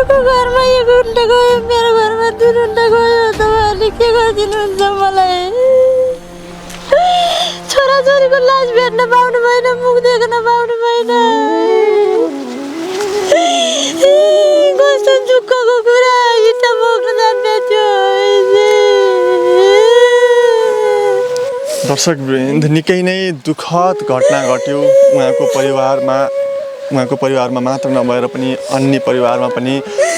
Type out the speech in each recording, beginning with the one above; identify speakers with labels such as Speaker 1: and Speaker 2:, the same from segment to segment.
Speaker 1: अरूको घरमा 1 घन्टा गयो, मेरो घरमा 2 घन्टा गयो। तपाईँहरूले के गरिदिनुहुन्छ मलाई? छोराछोरीको लास भेट्न पाउनु भएन, मुख देख्न पाउनु भएन। कस्तो दुःखको कुरा, इँटा बोक्न जान्ने थियो।
Speaker 2: दर्शकवृन्द, निकै नै दुःखद घटना घट्यो उहाँको परिवारमा मात्र नभएर पनि अन्य परिवारमा पनि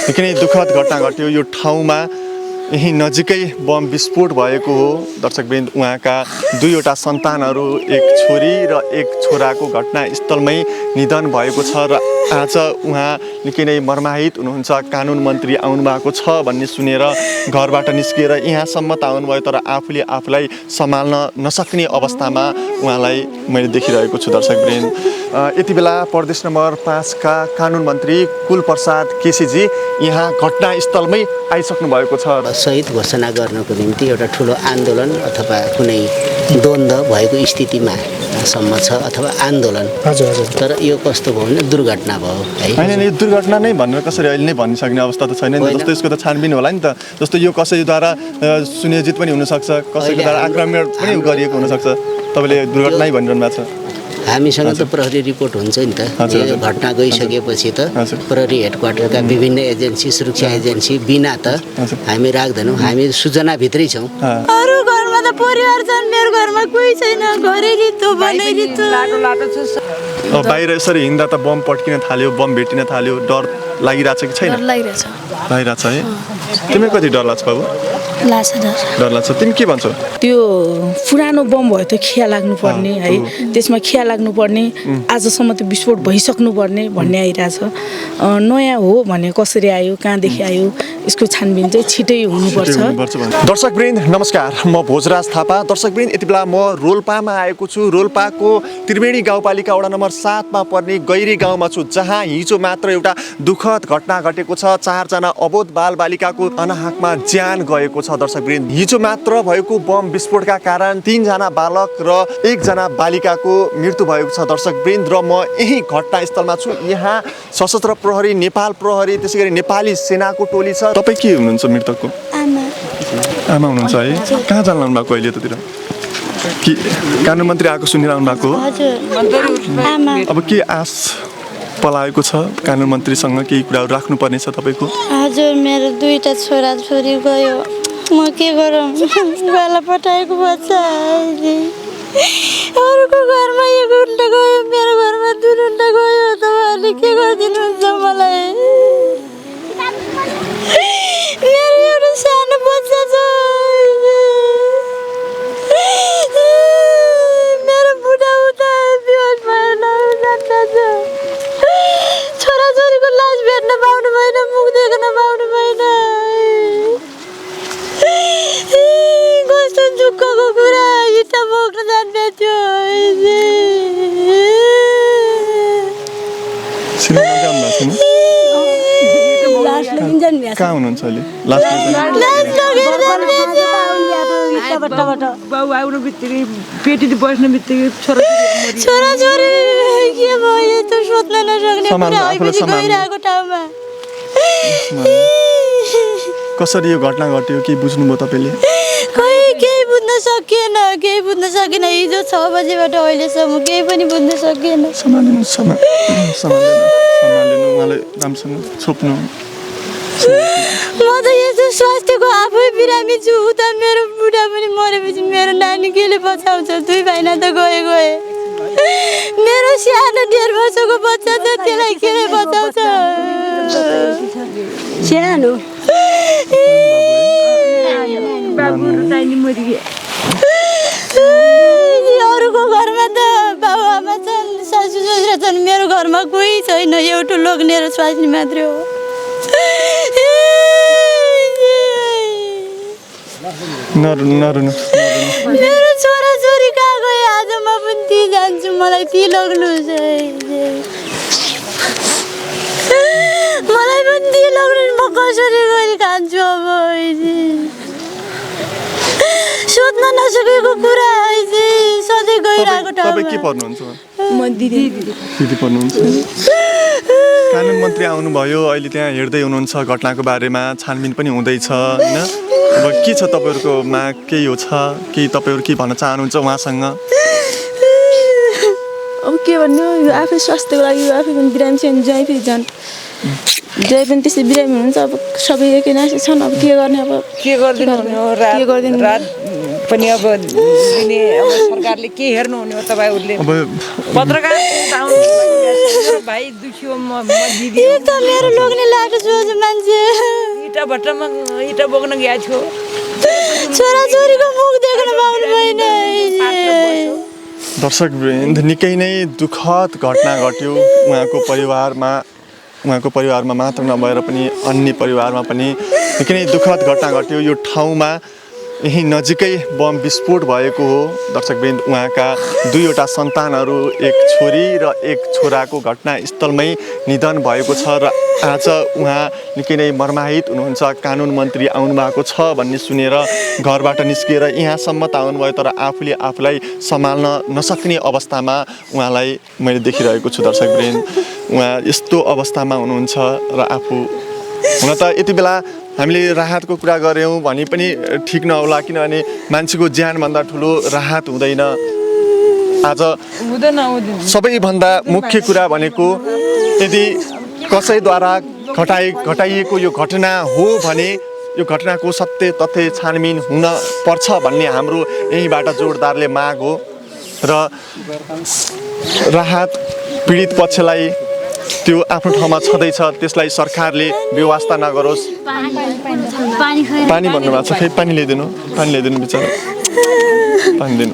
Speaker 2: निकै नै दुःखद घटना घट्यो। यो ठाउँमा यही नजिकै बम विस्फोट भएको हो। दर्शकवृन्द, उहाँका 2वटा सन्तानहरू, 1 छोरी र 1 छोराको घटनास्थलमै निधन भएको छ र आज उहाँ निकै नै मर्माहित हुनुहुन्छ। कानुन मन्त्री आउनुभएको छ भन्ने सुनेर घरबाट निस्किएर यहाँसम्म त आउनुभयो, तर आफूलाई सम्हाल्न नसक्ने अवस्थामा उहाँलाई मैले देखिरहेको छु। दर्शकवृन्द, यति बेला प्रदेश नम्बर 5 का कानुन मन्त्री कुलप्रसाद केसीजी यहाँ घटनास्थलमै आइसक्नु भएको छ।
Speaker 3: शहीद घोषणा गर्नको निम्ति एउटा ठुलो आन्दोलन अथवा कुनै द्वन्द्व भएको स्थितिमा सम्म छ अथवा आन्दोलन।
Speaker 4: हजुर।
Speaker 3: तर यो कस्तो भयो भने दुर्घटना भयो है।
Speaker 2: होइन, यो दुर्घटना नै भनेर कसरी अहिले नै भनिसक्ने अवस्था त छैन नि। जस्तो यसको त छानबिन होला नि त। जस्तो यो कसैद्वारा सुनियोजित पनि हुनसक्छ, कसैकोद्वारा आक्रमण पनि गरिएको हुनसक्छ। तपाईँले दुर्घटनै भनिरहनु भएको छ।
Speaker 3: हामीसँग त प्रहरी रिपोर्ट हुन्छ नि त। यो घटना गइसकेपछि त प्रहरी हेडक्वार्टरका विभिन्न एजेन्सी, सुरक्षा एजेन्सी बिना त हामी राख्दैनौँ। हामी सूचनाभित्रै छौँ।
Speaker 1: अरू घरमा त परिवार छन्, मेरो घरमा कोही छैन। घरै रित्तो बनै रित्तो लाटो छ।
Speaker 2: बाहिर यसरी हिँड्दा त बम पड्किन थाल्यो, बम भेटिन थाल्यो, डर लागिरहेछ कि छैन? लागिरहेछ है। तिमीलाई कति डर लाग्छ बाबु? डर लाग्छ। तिमी के भन्छौ?
Speaker 5: त्यो पुरानो बम भयो त खिया लाग्नुपर्ने है, त्यसमा खिया लाग्नुपर्ने, आजसम्म त्यो विस्फोट भइसक्नुपर्ने भन्ने आइरहेछ। नयाँ हो भने कसरी आयो, कहाँदेखि आयो, यसको छानबिन चाहिँ छिटै हुनुपर्छ।
Speaker 2: दर्शकवृन्द नमस्कार, म भोजराज थापा। दर्शकवृन्द, यति बेला म रोल्पामा आएको छु। रोल्पाको त्रिवेणी गाउँपालिका वडा नम्बर 7 मा पर्ने गैरी गाउँमा छु, जहाँ हिजो मात्र एउटा दुःखद घटना घटेको छ। 4 जना अबोध बालबालिकाको अनाहकमा ज्यान गएको छ। दर्शकवृन्द, हिजो मात्र भएको बम विस्फोटका कारण 3 जना बालक र 1 जना बालिकाको मृत्यु भएको छ। दर्शकवृन्द, र म यही घटनास्थलमा छु। यहाँ सशस्त्र प्रहरी, नेपाल प्रहरी, त्यसैगरी नेपाली सेनाको टोली छ। तपाईँ के हुनुहुन्छ? मृतकको आमा हुनुहुन्छ है। कहाँ जानु भएको अहिले यतातिर? कि कानुन मन्त्री आएको सुनिरहनु भएको हो? अब के आश पलाएको छ? कानुन मन्त्रीसँग केही कुराहरू राख्नुपर्ने छ तपाईँको?
Speaker 1: हजुर, मेरो 2टा छोराछोरी गयो। म के गरौँ? गाला पठाएको बच्चा। अरूको घरमा 1 घन्टा गयो, मेरो घरमा 2 घन्टा गयो। तपाईँहरूले के गरिदिनुहुन्छ मलाई? मेरो एउटा सानो बच्चा छ। मेरो बुढा उता बेहोस भएर जान्छ। छोराछोरीको लास भेट्न पाउनु भएन, मुख देख्न पाउनु भएन। कस्तो दुःखको कुरा, इँटा बोक्न जान्ने थियो।
Speaker 2: कहाँ हुनुहुन्छ अहिले?
Speaker 5: बाउ आउनु बित्तिकै पेटी बस्नु बित्तिकै
Speaker 1: छोराछोरी के भयो त सोध्न नसक्ने कुरा आइपछि गइरहेको ठाउँमा।
Speaker 2: कसरी यो घटना घट्यो के बुझ्नुभयो तपाईँले?
Speaker 1: केही बुझ्न सकिएन। हिजो 6 बजेबाट अहिलेसम्म केही पनि बुझ्न सकिएन।
Speaker 2: सम्हाल्नु उहाँलाई राम्रोसँग छोप्नु।
Speaker 1: म त यस्तो स्वास्थ्यको आफै बिरामी छु। उता मेरो बुढा पनि मरेपछि मेरो नानी केले बचाउँछ? 2 भाइना त गए। मेरो सानो 1.5 वर्षको बच्चा छ, त्यसलाई केले बचाउँछ? सानो अरूको घरमा त बाबुआमा छन्, सासू ससुरा छन्। मेरो घरमा कोही छैन। एउटा लोग्ने र स्वास्नी मात्रै हो। मेरो छोराछोरी कहाँ गयो? आज म पनि ती जान्छु, मलाई ती लग्नुहोस्। मलाई पनि ती लग्नुहोस्। म कसरी गरी खान्छु अब? सोध्न नसकेको कुरा सधैँ गइरहेको ठाउँमा।
Speaker 2: तपाईँ के पर्नुहुन्छ?
Speaker 5: म दिदी
Speaker 2: पढ्नुहुन्छ? कानुन मन्त्री आउनुभयो अहिले त्यहाँ हेर्दै हुनुहुन्छ घटनाको बारेमा छानबिन पनि हुँदैछ होइन अब के छ तपाईँहरूकोमा केही हो छ कि तपाईँहरू के भन्न चाहनुहुन्छ उहाँसँग
Speaker 1: अब के भन्नु यो आफै स्वास्थ्यको लागि यो आफै पनि बिरामी छ जहीँ फेरि झन् जहीँ पनि त्यस्तै बिरामी हुनुहुन्छ अब सबै एकै नासी छन् अब के गर्ने अब
Speaker 4: के गरिदिनु रात पनि अब दिने अब सरकारले के हेर्नुहुने हो तपाईँहरूले
Speaker 2: अब
Speaker 4: पत्रकार भाइ दुखी हो म दिदी
Speaker 1: एक त मेरो लोग्ने लाटो छु मान्छे
Speaker 4: इटा भट्टामा इटा बोक्न गएको छु
Speaker 1: छोराछोरीको मुख देख्न पाउनु भएन
Speaker 2: दर्शकवृन्द निकै नै दुःखद घटना घट्यो उहाँको परिवारमा मात्र नभएर पनि अन्य परिवारमा पनि निकै नै दुःखद घटना घट्यो यो ठाउँमा यही नजिकै बम विस्फोट भएको हो दर्शकवृन्द उहाँका दुईवटा सन्तानहरू एक छोरी र एक छोराको घटनास्थलमै निधन भएको छ र आज उहाँ निकै नै मर्माहित हुनुहुन्छ कानुन मन्त्री आउनुभएको छ भन्ने सुनेर घरबाट निस्किएर यहाँसम्म त आउनुभयो तर आफूलाई सम्हाल्न नसक्ने अवस्थामा उहाँलाई मैले देखिरहेको छु दर्शकवृन्द उहाँ यस्तो अवस्थामा हुनुहुन्छ र आफू हुन त यति बेला हामीले राहतको कुरा गऱ्यौँ भने पनि ठिक नहोला किनभने मान्छेको ज्यानभन्दा ठुलो राहत हुँदैन आज सबैभन्दा मुख्य कुरा भनेको यदि कसैद्वारा घटाइएको यो घटना हो भने यो घटनाको सत्य तथ्य छानबिन हुन पर्छ भन्ने हाम्रो यहीँबाट जोडदारले माग हो र राहत पीडित पक्षलाई त्यो आफ्नो ठाउँमा छँदैछ त्यसलाई सरकारले व्यवस्था नगरोस् पानी भन्नुभएको छ खै पानी ल्याइदिनु बिचरा पानी दिनु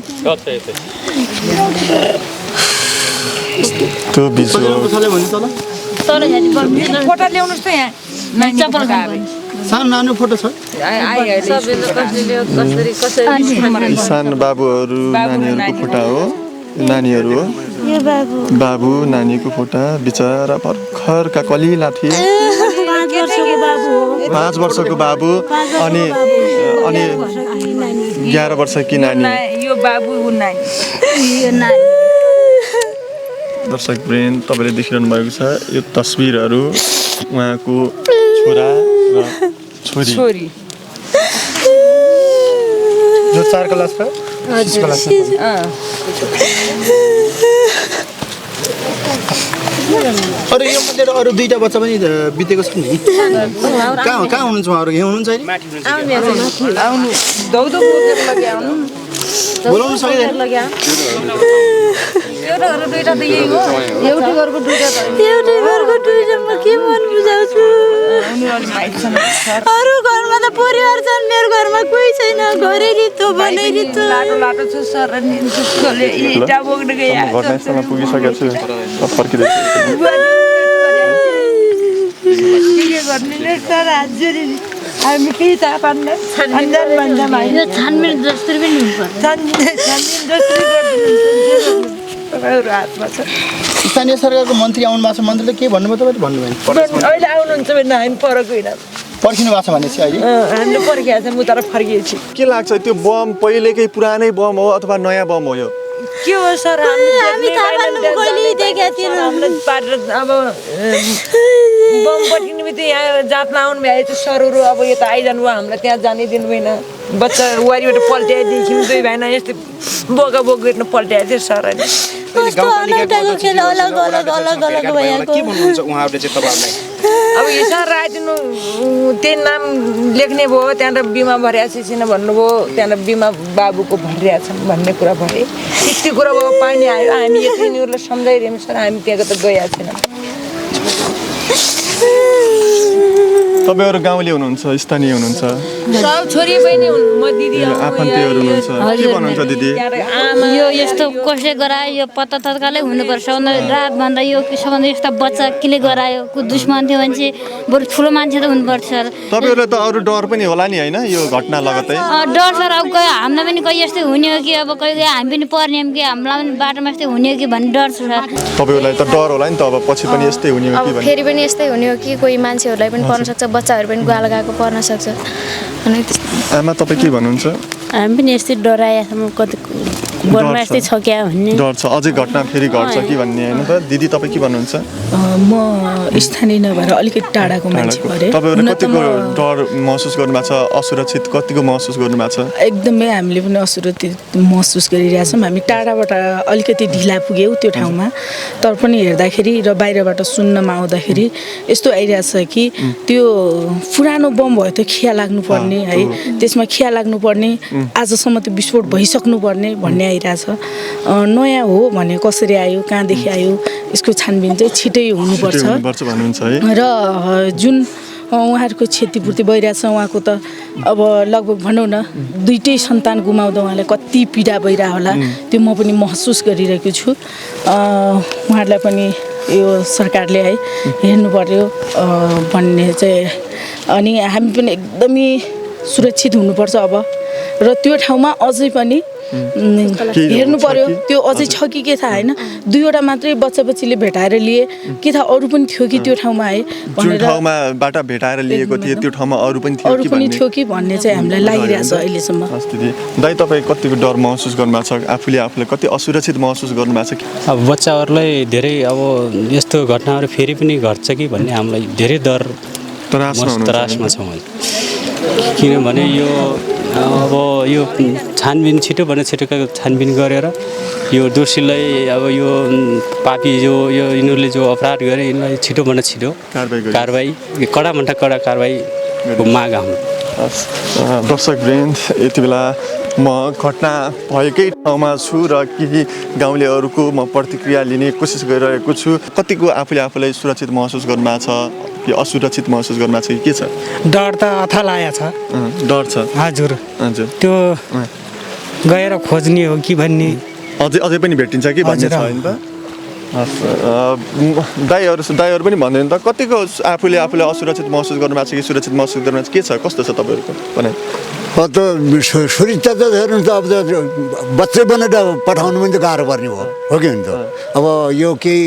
Speaker 2: त्यो बिजो
Speaker 4: फोटो ल्याउनुहोस् त यहाँ
Speaker 6: सानो नानो फोटो छ
Speaker 2: सानो बाबुहरू नानीहरूको फोटा हो नानीहरू हो बाबु नानीको फोटा बिचरा भर्खरका कलिला थिए 5 वर्षको बाबु अनि 11 वर्षकी नानी
Speaker 4: यो बाबु नानी
Speaker 2: दर्शकवृन्द तपाईँले देखिरहनु भएको छ यो तस्बिरहरू उहाँको छोरा र छोरी
Speaker 6: जो 4 क्लास छ अरू यो मध्ये अरू 2टा बच्चा पनि बितेको छ नि कहाँ हुनुहुन्छ उहाँहरू यहाँ हुनुहुन्छ
Speaker 4: आउनु दौदो बोकेर लगे आउनु
Speaker 6: बोलाउनु सकिँदैन
Speaker 4: एउटै घरको दुईटा
Speaker 1: म के मन बुझाउँछु अरू घरमा त परिवार छन् मेरो घरमा कोही छैन घरै रित्तो बनै रित्तो
Speaker 4: लाटो छ सर इटा बोक्न गए
Speaker 2: घटनास्थलमा पुगिसकेको छु फर्किँदै
Speaker 4: के गर्ने नै सर हाजिरी हामी केही थाहा पान्न अन्जान भन्दा
Speaker 1: यो छानबिन जसरी पनि हुनुपर्छ
Speaker 4: तपाईँहरू हातमा छ
Speaker 6: स्थानीय सरकारको मन्त्री आउनु भएको छ मन्त्रीले के भन्नुभयो तपाईँले भन्नुभयो
Speaker 4: अहिले आउनुहुन्छ भने हामी परको होइन
Speaker 6: पर्खिनु भएको छ भनेपछि अहिले
Speaker 4: हामीले पर्खिएको छ म तर फर्किएछु
Speaker 2: के लाग्छ त्यो बम पहिलेकै पुरानै बम हो अथवा नयाँ बम हो यो
Speaker 4: के हो सर
Speaker 1: हामी थाहा पाउनु कहिले देखेका थिएनौँ
Speaker 4: हामीलाई पारेर अब बम पट्किने बित्तिकै यहाँ जातमा आउनु भए त्यो सरहरू अब यता आइजानु भयो हामीलाई त्यहाँ जानै दिनु भएन बच्चा वारीबाट पल्ट्याएदेखि 2 भाइना यस्तै बोका बोक गर्न पल्ट्याएको थियो सरहरूले
Speaker 1: कस्तो अनौठाको खेल अलग भइहाल्को
Speaker 6: के भन्नुहुन्छ उहाँहरूले चाहिँ तपाईँहरूलाई
Speaker 4: अब हिसाब राखिदिनु त्यही नाम लेख्ने भयो त्यहाँबाट बिमा भरिएको छैन भन्नुभयो त्यहाँबाट बिमा बाबुको भरिरहेको छन् भन्ने कुरा भरे त्यति कुरा भयो पानी आयो हामी यतिनीहरूलाई सम्झाइरहेको सर हामी त्यहाँको त गएको छैन
Speaker 2: तपाईँहरू गाउँले हुनुहुन्छ स्थानीय हुनुहुन्छ
Speaker 4: सब छोरी बहिनी हुन् म दिदी
Speaker 2: आफन्तीहरू हुनुहुन्छ के भन्नुहुन्छ दिदी
Speaker 1: यो यस्तो कसले गरायो यो पत्ता तत्कालै हुनुपर्छ रात भन्दा यो सबभन्दा यस्ता बच्चा किले गरायो को दुश्मन थियो भने चाहिँ बरु ठुलो मान्छे त हुनुपर्छ
Speaker 2: तपाईँहरूलाई त अरू डर पनि होला नि होइन यो घटना लगतै
Speaker 1: डर सर अब हामीलाई पनि कहिले यस्तै हुने हो कि अब कहिले हामी पनि पर्ने हो कि हामीलाई पनि बाटोमा यस्तै हुने हो कि भन्ने डर छ सर
Speaker 2: तपाईँहरूलाई त डर होला नि त अब पछि पनि यस्तै हुने हो कि भन्ने
Speaker 7: फेरि पनि यस्तै हुने हो कि कोही मान्छेहरूलाई पनि पर्न सक्छ बच्चाहरू पनि गाला गएको पर्न सक्छ अनि
Speaker 2: आमा तपाईँ के भन्नुहुन्छ
Speaker 1: हामी पनि यस्तै डराएछौँ कति बदमासी छ क्या भन्ने
Speaker 2: डर छ अझै घटना फेरि घट्छ कि भन्ने होइन त दिदी तपाईँ के भन्नुहुन्छ
Speaker 5: म स्थानीय नभएर अलिकति टाढाको मान्छे भएर
Speaker 2: तपाईँहरू कतिको डर महसुस गर्नुभएको छ असुरक्षित कतिको महसुस गर्नुभएको छ
Speaker 5: एकदमै हामीले पनि असुरक्षित महसुस गरिरहेछौँ हामी टाढाबाट अलिकति ढिला पुग्यौँ त्यो ठाउँमा तर पनि हेर्दाखेरि र बाहिरबाट सुन्नमा आउँदाखेरि यस्तो आइरहेछ कि त्यो पुरानो बम भयो त खिया लाग्नुपर्ने है त्यसमा खिया लाग्नुपर्ने आजसम्म त्यो विस्फोट भइसक्नुपर्ने भन्ने आइरहेछ नयाँ हो भने कसरी आयो कहाँदेखि आयो यसको छानबिन चाहिँ छिटै हुनुपर्छ
Speaker 2: भन्नुहुन्छ है
Speaker 5: र जुन उहाँहरूको क्षतिपूर्ति भइरहेछ उहाँको त अब लगभग भनौँ न दुईटै सन्तान गुमाउँदा उहाँलाई कति पीडा भइरह होला त्यो म पनि महसुस गरिरहेको छु उहाँहरूलाई पनि यो सरकारले है हेर्नु पर्यो भन्ने चाहिँ अनि हामी पनि एकदमै सुरक्षित हुनुपर्छ अब र त्यो ठाउँमा अझै पनि हेर्नु पर्यो त्यो अझै छ कि के थाहा होइन दुईवटा मात्रै बच्चा बच्चीले भेटाएर लिए के थाहा अरू पनि थियो कि त्यो ठाउँमा है
Speaker 2: जुन ठाउँमाबाट भेटाएर लिएको थियो त्यो ठाउँमा अरू पनि
Speaker 5: थियो कि भन्ने चाहिँ हामीलाई लागिरहेछ अहिलेसम्म
Speaker 2: दाइ तपाईँ कतिको डर महसुस गर्नुभएको छ आफूलाई कति असुरक्षित महसुस गर्नुभएको छ
Speaker 8: अब बच्चाहरूलाई धेरै अब यस्तो घटनाहरू फेरि पनि घट्छ कि भन्ने हामीलाई धेरै डर त्रासमा छौँ किनभने यो अब यो छानबिन छिटोभन्दा छिटो छानबिन गरेर यो दोषीलाई अब यो पापी यो यिनीहरूले जो अपराध गरे यिनीहरूलाई छिटोभन्दा छिटो कारबाही कडाभन्दा कडा कारबाहीको माग हाम्रो
Speaker 2: दर्शकवृन्द यति बेला म घटना भएकै ठाउँमा छु र केही गाउँलेहरूको म प्रतिक्रिया लिने कोसिस गरिरहेको छु कतिको आफूलाई सुरक्षित महसुस गर्नुभएको छ कि असुरक्षित महसुस गर्नुभएको छ कि के छ
Speaker 9: डर त अथाह लागेको छ
Speaker 2: डर छ हजुर
Speaker 9: त्यो गएर खोज्ने हो कि भन्ने
Speaker 2: अझै पनि भेटिन्छ कि भन्ने छ होइन त दाइहरू पनि भन्दैन त कतिको आफूलाई असुरक्षित महसुस गर्नुभएको छ कि सुरक्षित महसुस गर्नुभएको छ के छ कस्तो छ तपाईँहरूको भने
Speaker 10: त सुरक्षा त हेर्नु त अब त बच्चै बनाएर पठाउनु पनि त गाह्रो पर्ने हो कि हुन्छ अब यो केही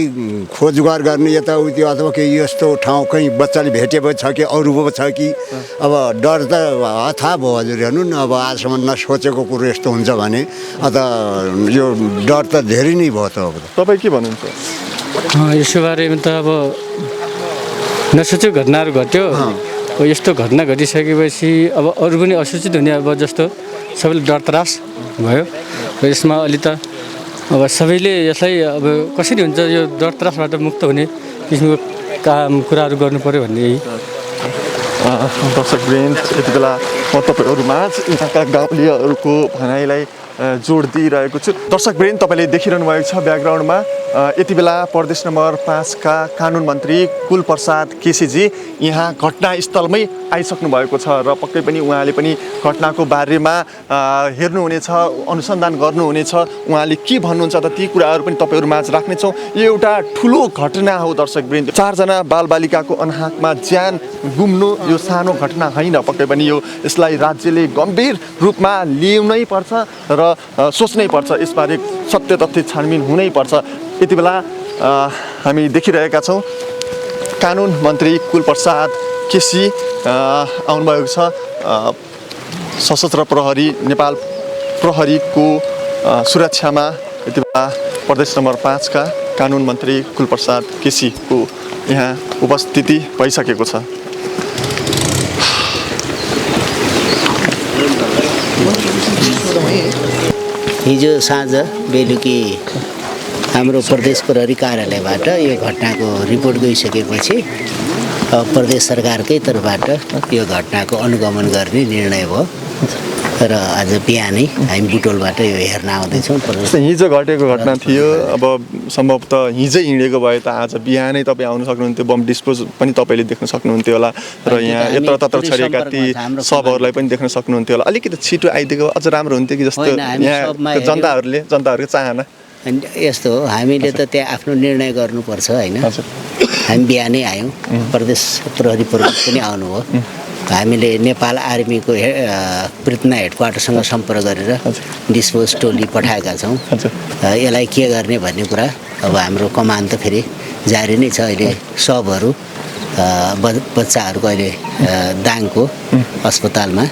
Speaker 10: खोजगार गर्ने यताउति अथवा केही यस्तो ठाउँ कहीँ बच्चाले भेटेको छ कि अरू पो छ कि अब डर त थाहा भयो हजुर हेर्नु न अब आजसम्म नसोचेको कुरो यस्तो हुन्छ भने अन्त यो डर त धेरै नै भयो त अब
Speaker 2: तपाईँ के भन्नुहुन्छ
Speaker 8: यसको बारेमा त अब नसोचेको घटनाहरू घट्यो यस्तो घटना घटिसकेपछि अब अरू पनि असुचित हुने अब जस्तो सबैले डर त्रास भयो र यसमा अलि त अब सबैले यसलाई अब कसरी हुन्छ यो डर त्रासबाट मुक्त हुने किसिमको कुराहरू गर्नु पर्यो भन्ने
Speaker 2: दर्शकवृन्द यति बेला म तपाईँहरूमाझ यहाँका गाउँलेहरूको भनाइलाई जोड दिइरहेको छु दर्शकवृन्द तपाईँले देखिरहनु भएको छ ब्याकग्राउन्डमा यति बेला प्रदेश नम्बर 5 का कानुन मन्त्री कुलप्रसाद केसीजी यहाँ घटनास्थलमै आइसक्नु भएको छ र पक्कै पनि उहाँले पनि घटनाको बारेमा हेर्नुहुनेछ अनुसन्धान गर्नुहुनेछ उहाँले के भन्नुहुन्छ त ती कुराहरू पनि तपाईँहरूमाझ राख्नेछौँ यो एउटा ठुलो घटना हो दर्शकवृन्द 4 जना बालबालिकाको अनाहकमा ज्यान गुम्नु यो सानो घटना होइन पक्कै पनि यसलाई राज्यले गम्भीर रूपमा लिनै पर्छ र सोच्नै पर्छ यसबारे सत्य तथ्य छानबिन हुनै पर्छ यति बेला हामी देखिरहेका छौँ कानुन मन्त्री कुलप्रसाद केसी आउनुभएको छ सशस्त्र प्रहरी नेपाल प्रहरीको सुरक्षामा यति बेला प्रदेश नम्बर 5 का कानुन मन्त्री कुलप्रसाद केसीको यहाँ उपस्थिति भइसकेको छ
Speaker 3: हिजो साँझ बेलुकी हाम्रो प्रदेश प्रहरी कार्यालयबाट यो घटनाको रिपोर्ट गइसकेपछि प्रदेश सरकारकै तर्फबाट यो घटनाको अनुगमन गर्ने निर्णय भयो र आज बिहानै हामी बुटोलबाट यो हेर्न आउँदैछौँ
Speaker 2: हिजो घटेको घटना थियो अब सम्भवतः हिजै हिँडेको भए त आज बिहानै तपाईँ आउनु सक्नुहुन्थ्यो बम डिस्पोज पनि तपाईँले देख्न सक्नुहुन्थ्यो होला र यहाँ यत्र तत्र छरिएका ती सबहरूलाई पनि देख्न सक्नुहुन्थ्यो होला अलिकति छिटो आइदिएको अझ राम्रो हुन्थ्यो कि जस्तो यहाँ जनताहरूको चाहना
Speaker 3: यस्तो हो हामीले त त्यहाँ आफ्नो निर्णय गर्नुपर्छ होइन हामी बिहानै आयौँ प्रदेश प्रहरी प्रमुख पनि आउनुभयो हामीले नेपाल आर्मीको पृथ्ना हेडक्वार्टरसँग सम्पर्क गरेर डिस्पोज टोली पठाएका छौँ यसलाई के गर्ने भन्ने कुरा अब हाम्रो कमान त फेरि जारी नै छ अहिले सबहरू बच्चाहरूको अहिले दाङको अस्पतालमा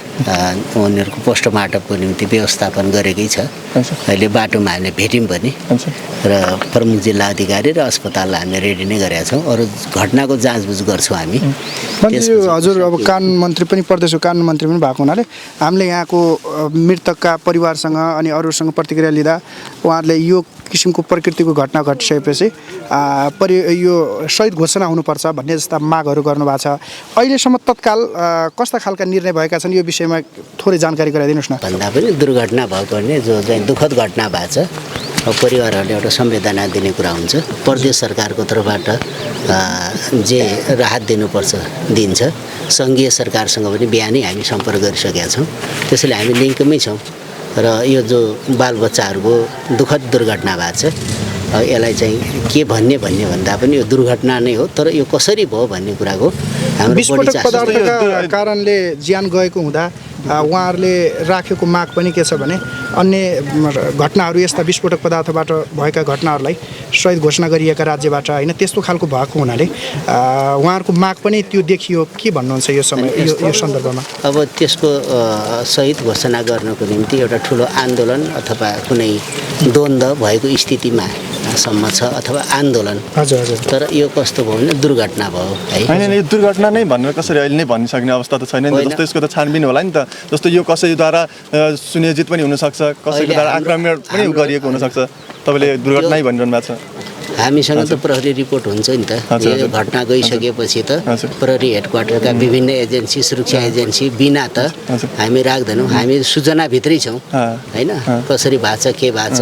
Speaker 3: उनीहरूको पोस्टमार्टमको निम्ति व्यवस्थापन गरेकै छ। अहिले बाटोमा हामीले भेट्यौँ पनि र प्रमुख जिल्ला अधिकारी र अस्पताललाई हामीले रेडी नै गरेका छौँ। अरू घटनाको जाँचबुझ गर्छौँ हामी।
Speaker 6: हजुर अब कानुन मन्त्री पनि प्रदेशको कानुन मन्त्री पनि भएको हुनाले हामीले यहाँको मृतकका परिवारसँग अनि अरूसँग प्रतिक्रिया लिँदा उहाँहरूले यो किसिमको प्रकृतिको घटना घटिसकेपछि यो शहीद घोषणा हुनुपर्छ भन्ने जस्ता मागहरू गर्नुभएको छ। अहिलेसम्म तत्काल कस्ता खालका निर्णय भएका छन् यो विषयमा थोरै जानकारी गराइदिनुहोस् न।
Speaker 3: भन्दा पनि दुर्घटना भएको भने जो चाहिँ दुःखद घटना भएको छ परिवारहरूले एउटा संवेदना दिने कुरा हुन्छ। प्रदेश सरकारको तर्फबाट जे राहत दिनुपर्छ दिन्छ। सङ्घीय सरकारसँग पनि बिहानै हामी सम्पर्क गरिसकेका छौँ। त्यसैले हामी लिङ्कमै छौँ र यो जो बालबच्चाहरूको दुःखद दुर्घटना भएको छ यसलाई चाहिँ के भन्ने भन्दा पनि यो दुर्घटना नै हो। तर यो कसरी भयो भन्ने कुराको हाम्रो
Speaker 6: विस्फोटक पदार्थका कारणले ज्यान गएको हुँदा उहाँहरूले राखेको माग पनि के छ भने अन्य घटनाहरू यस्ता विस्फोटक पदार्थबाट भएका घटनाहरूलाई शहीद घोषणा गरिएका राज्यबाट होइन त्यस्तो खालको भएको हुनाले उहाँहरूको माग पनि त्यो देखियो। के भन्नुहुन्छ यो समय यो सन्दर्भमा?
Speaker 3: अब त्यसको शहीद घोषणा गर्नको निम्ति एउटा ठुलो आन्दोलन अथवा कुनै द्वन्द्व भएको स्थितिमा सम्म छ अथवा आन्दोलन।
Speaker 6: हजुर। तर
Speaker 3: यो कस्तो भयो भने दुर्घटना भयो है।
Speaker 2: होइन यो दुर्घटना नै भनेर कसरी अहिले नै भनिसक्ने अवस्था त छैन नि। जस्तो यसको त छानबिन होला नि त। जस्तो यो कसैद्वारा सुनियोजित पनि हुनसक्छ, कसैद्वारा आक्रमण पनि गरिएको हुनसक्छ। तपाईँले दुर्घटनै भनिरहनु भएको छ।
Speaker 3: हामीसँग त प्रहरी रिपोर्ट हुन्छ नि त। यो घटना गइसकेपछि त प्रहरी हेडक्वार्टरका विभिन्न एजेन्सी सुरक्षा एजेन्सी बिना त हामी राख्दैनौँ। हामी सूचनाभित्रै छौँ होइन कसरी भएको छ के भएको छ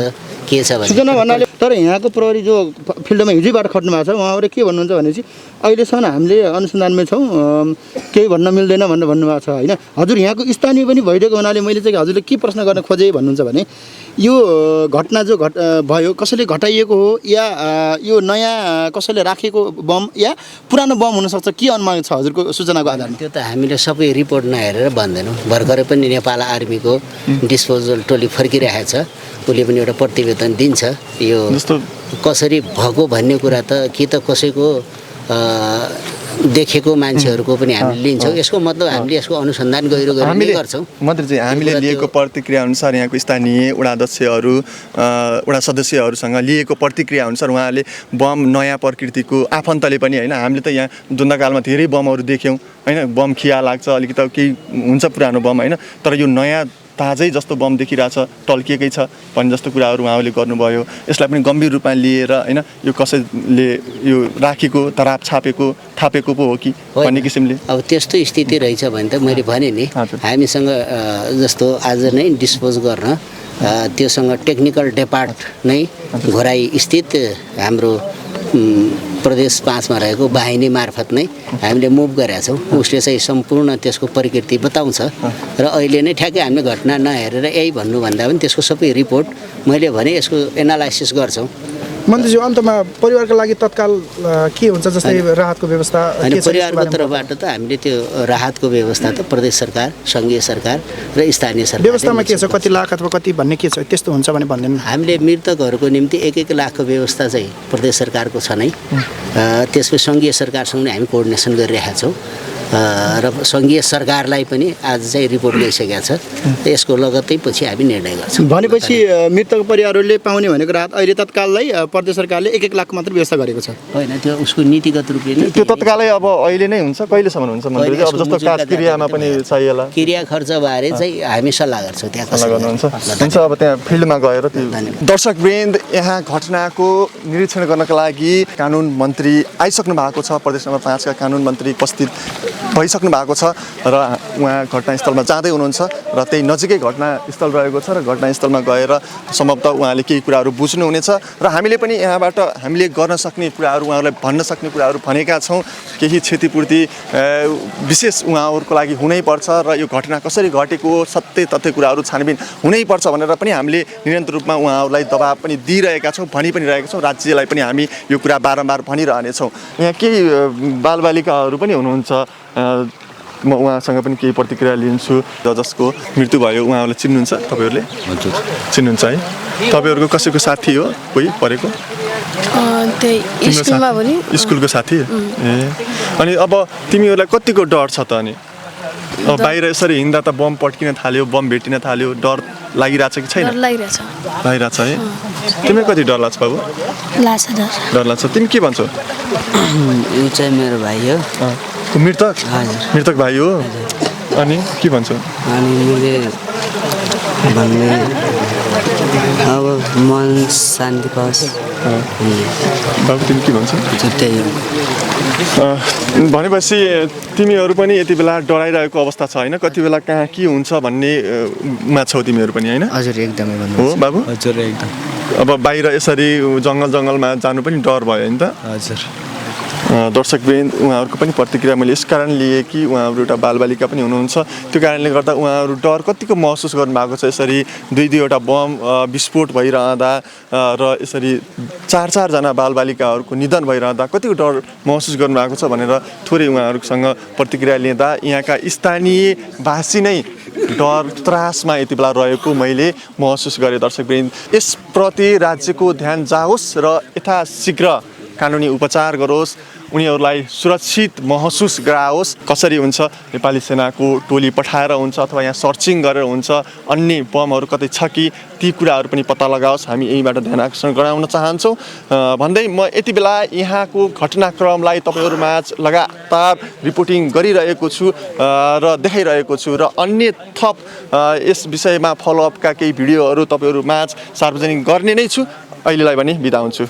Speaker 3: के छ भने
Speaker 6: सूचना भन्नाले। तर यहाँको प्रहरी जो फिल्डमा हिजोबाट खट्नु भएको छ उहाँहरूले के भन्नुहुन्छ भनेपछि अहिलेसम्म हामीले अनुसन्धानमै छौँ केही भन्न मिल्दैन भनेर भन्नुभएको छ होइन। हजुर यहाँको स्थानीय पनि भइदिएको हुनाले मैले चाहिँ हजुरले के प्रश्न गर्न खोजेँ भन्नुहुन्छ भने यो घटना जो भयो कसैले घटाइएको हो या यो नयाँ कसैले राखेको बम या पुरानो बम हुनसक्छ के अनुमान छ हजुरको सूचनाको आधारमा?
Speaker 3: त्यो त हामीले सबै रिपोर्ट नहेरेर भन्दैनौँ। भर्खरै पनि नेपाल आर्मीको डिस्पोजल टोली फर्किरहेको छ। उसले पनि एउटा प्रतिवेदन दिन्छ यो कसरी भएको भन्ने कुरा त कि त कसैको देखेको मान्छेहरूको पनि हामीले लिन्छौँ। यसको मतलब हामीले यसको अनुसन्धान गहिरो गर्ने गर्छौँ।
Speaker 2: मन्त्रीजी हामीले लिएको प्रतिक्रिया अनुसार यहाँको स्थानीय वडा अध्यक्षहरू वडा सदस्यहरूसँग लिएको प्रतिक्रिया अनुसार उहाँले बम नयाँ प्रकृतिको आफन्तले पनि होइन हामीले त यहाँ द्वन्द्वकालमा धेरै बमहरू देख्यौँ होइन। बम खिया लाग्छ अलिकति केही हुन्छ पुरानो बम होइन। तर यो नयाँ ताजै जस्तो बम देखिरहेछ टल्किएकै छ भन्ने जस्तो कुराहरू उहाँले गर्नुभयो। यसलाई पनि गम्भीर रूपमा लिएर होइन यो कसैले यो राखेको तराप थापेको पो हो कि भन्ने किसिमले
Speaker 3: अब त्यस्तो स्थिति रहेछ भने त मैले भने नि हामीसँग जस्तो आज नै डिस्पोज गर्न त्योसँग टेक्निकल डिपार्ट नै घोराई स्थित हाम्रो प्रदेश 5 मा रहेको बाहिनी मार्फत नै हामीले मुभ गरेका छौँ। उसले चाहिँ सम्पूर्ण त्यसको प्रकृति बताउँछ र अहिले नै ठ्याक्कै हामीले घटना नहेरेर यही भन्नुभन्दा पनि त्यसको सबै रिपोर्ट मैले भने यसको एनालाइसिस गर्छौँ।
Speaker 6: मन्त्रीजी अन्तमा परिवारको लागि तत्काल के हुन्छ जस्तै राहतको व्यवस्था
Speaker 3: परिवारको तर्फबाट त हामीले त्यो राहतको व्यवस्था त प्रदेश सरकार सङ्घीय सरकार र स्थानीय सरकार
Speaker 6: व्यवस्थामा के छ कति लाख अथवा कति भन्ने के छ त्यस्तो हुन्छ भने भन्दैन।
Speaker 3: हामीले मृतकहरूको निम्ति 1-1 लाखको व्यवस्था चाहिँ प्रदेश सरकारको छ नै। त्यसपछि सङ्घीय सरकारसँग हामी कोअर्डिनेसन गरिरहेका छौँ र सङ्घीय सरकारलाई पनि आज चाहिँ रिपोर्ट गइसकेको छ। यसको लगत्तै पछि हामी निर्णय गर्छौँ।
Speaker 6: भनेपछि मृतक परिवारहरूले पाउने भनेको राहत अहिले तत्काललाई प्रदेश सरकारले 1-1 लाख मात्र व्यवस्था गरेको छ
Speaker 3: होइन। त्यो उसको नीतिगत रूपले नै
Speaker 2: त्यो तत्कालै अब अहिले नै हुन्छ कहिलेसम्म हुन्छ मन्त्रीजी? अब जस्तो क्रियामा पनि चाहिएला
Speaker 3: क्रिया खर्च बारे चाहिँ हामी सल्लाह गर्छौँ त्यहाँ कसरी
Speaker 2: गर्नुहुन्छ हुन्छ। अब त्यहाँ फिल्डमा गएर दर्शकवृन्द यहाँ घटनाको निरीक्षण गर्नका लागि कानुन मन्त्री आइसक्नु भएको छ। प्रदेश नम्बर 5 का कानुन मन्त्री उपस्थित भइसक्नु भएको छ र उहाँ घटनास्थलमा जाँदै हुनुहुन्छ र त्यही नजिकै घटनास्थल रहेको छ र घटनास्थलमा गएर सम्भवतः उहाँले केही कुराहरू बुझ्नुहुनेछ र हामीले पनि यहाँबाट हामीले गर्न सक्ने कुराहरू उहाँहरूलाई भन्न सक्ने कुराहरू भनेका छौँ। केही क्षतिपूर्ति विशेष उहाँहरूको लागि हुनैपर्छ र यो घटना कसरी घटेको सत्य तथ्य कुराहरू छानबिन हुनैपर्छ भनेर पनि हामीले निरन्तर रूपमा उहाँहरूलाई दबाब पनि दिइरहेका छौँ भनि पनि रहेका छौँ। राज्यलाई पनि हामी यो कुरा बारम्बार भनिरहनेछौँ। यहाँ केही बालबालिकाहरू पनि हुनुहुन्छ म उहाँसँग पनि केही प्रतिक्रिया लिन्छु। जसको मृत्यु भयो उहाँहरूलाई चिन्नुहुन्छ तपाईँहरूले? चिन्नुहुन्छ है? तपाईँहरूको कसैको साथी हो कोही परेको? तिम्रो
Speaker 7: स्कुलमा पनि
Speaker 2: स्कुलको साथी ए अनि अब तिमीहरूलाई कतिको डर छ त अनि अब बाहिर यसरी हिँड्दा त बम पड्किन थाल्यो बम भेटिन थाल्यो डर लागिरहेछ कि छैन
Speaker 7: डर लागिरहेछ
Speaker 2: लागिरहेछ है तिमीलाई कति डर लाग्छ बाबु
Speaker 1: लाग्छ
Speaker 2: डर लाग्छ तिमी के भन्छौ
Speaker 3: ऊ चाहिँ मेरो भाइ हो
Speaker 2: मृतक भाइ हो अनि के भन्छौ
Speaker 3: अनि मैले भन्ने अब मन शान्ति पाओस्
Speaker 2: बाबु तिमी के भन्छौ
Speaker 3: त्यही हो
Speaker 2: भनेपछि तिमीहरू पनि यति बेला डराइरहेको अवस्था छ होइन कति बेला कहाँ के हुन्छ भन्ने मा छौ तिमीहरू पनि होइन
Speaker 3: हजुर एकदमै
Speaker 2: हो बाबु
Speaker 8: हजुर एकदम
Speaker 2: अब बाहिर यसरी जङ्गलमा जानु पनि डर भयो नि त
Speaker 8: हजुर
Speaker 2: दर्शकवृन्द उहाँहरूको पनि प्रतिक्रिया मैले यस कारण लिएँ कि उहाँहरू एउटा बालबालिका पनि हुनुहुन्छ त्यो कारणले गर्दा उहाँहरू डर कतिको महसुस गर्नुभएको छ यसरी दुईवटा बम विस्फोट भइरहँदा र यसरी चारजना बालबालिकाहरूको निधन भइरहँदा कतिको डर महसुस गर्नुभएको छ भनेर थोरै उहाँहरूसँग प्रतिक्रिया लिँदा यहाँका स्थानीयवासी नै डर त्रासमा यति बेला रहेको मैले महसुस गरेँ दर्शकवृन्द यसप्रति राज्यको ध्यान जाओस् र यथाशीघ्र कानुनी उपचार गरोस् उनीहरूलाई सुरक्षित महसुस गराओस् कसरी हुन्छ नेपाली सेनाको टोली पठाएर हुन्छ अथवा यहाँ सर्चिङ गरेर हुन्छ अन्य बमहरू कतै छ कि ती कुराहरू पनि पत्ता लगाओस् हामी यहीँबाट ध्यान आकर्षण गराउन चाहन्छौँ भन्दै म यति बेला यहाँको घटनाक्रमलाई तपाईँहरूमाझ लगातार रिपोर्टिङ गरिरहेको छु र देखाइरहेको छु र अन्य थप यस विषयमा फलोअपका केही भिडियोहरू तपाईँहरूमाझ सार्वजनिक गर्ने नै छु अहिलेलाई भने बिदा हुन्छु